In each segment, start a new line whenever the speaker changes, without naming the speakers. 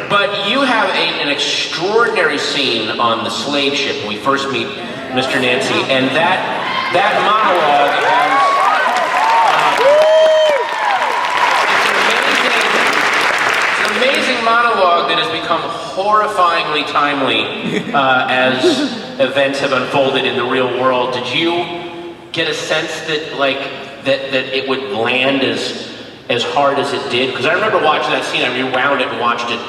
But you have an extraordinary scene on the slave ship when we first meet Mr. Nancy, and that monologue has, it's an amazing monologue that has become horrifyingly timely as events have unfolded in the real world. Did you get a sense that that it would land as hard as it did? Because I remember watching that scene. I rewound it and watched it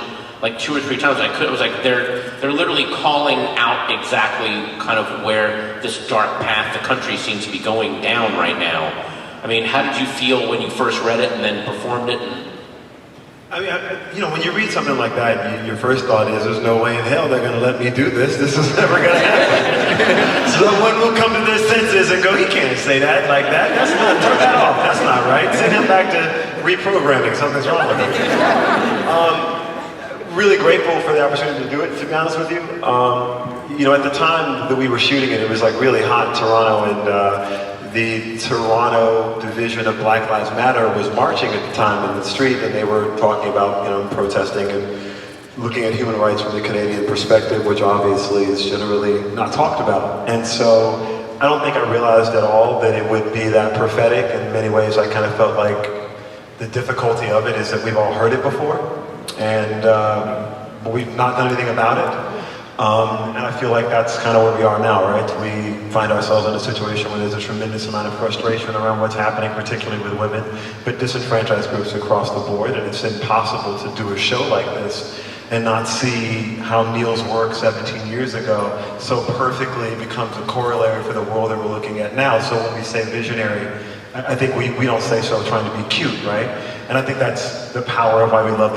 like 2 or 3 times. It was like they're literally calling out exactly kind of where this dark path the country seems to be going down right now. I mean, how did you feel when you first read it and then performed it?
I mean, when you read something like that, your first thought is, there's no way in hell they're going to let me do this. This is never going to happen. Someone will come to their senses and go, he can't say that like that. That's not, turn that off. That's not right. Send him back to reprogramming. Something's wrong with him. Really grateful for the opportunity to do it, to be honest with you. At the time that we were shooting it, it was like really hot in Toronto, and the Toronto division of Black Lives Matter was marching at the time in the street, and they were talking about, protesting and looking at human rights from the Canadian perspective, which obviously is generally not talked about. And so I don't think I realized at all that it would be that prophetic. In many ways, I kind of felt like the difficulty of it is that we've all heard it before, and but we've not done anything about it. And I feel like that's kind of where we are now, right? We find ourselves in a situation where there's a tremendous amount of frustration around what's happening, particularly with women, but disenfranchised groups across the board, and it's impossible to do a show like this and not see how Neil's work 17 years ago so perfectly becomes a corollary for the world that we're looking at now. So when we say visionary, I think we don't say so trying to be cute, right? And I think that's the power of why we love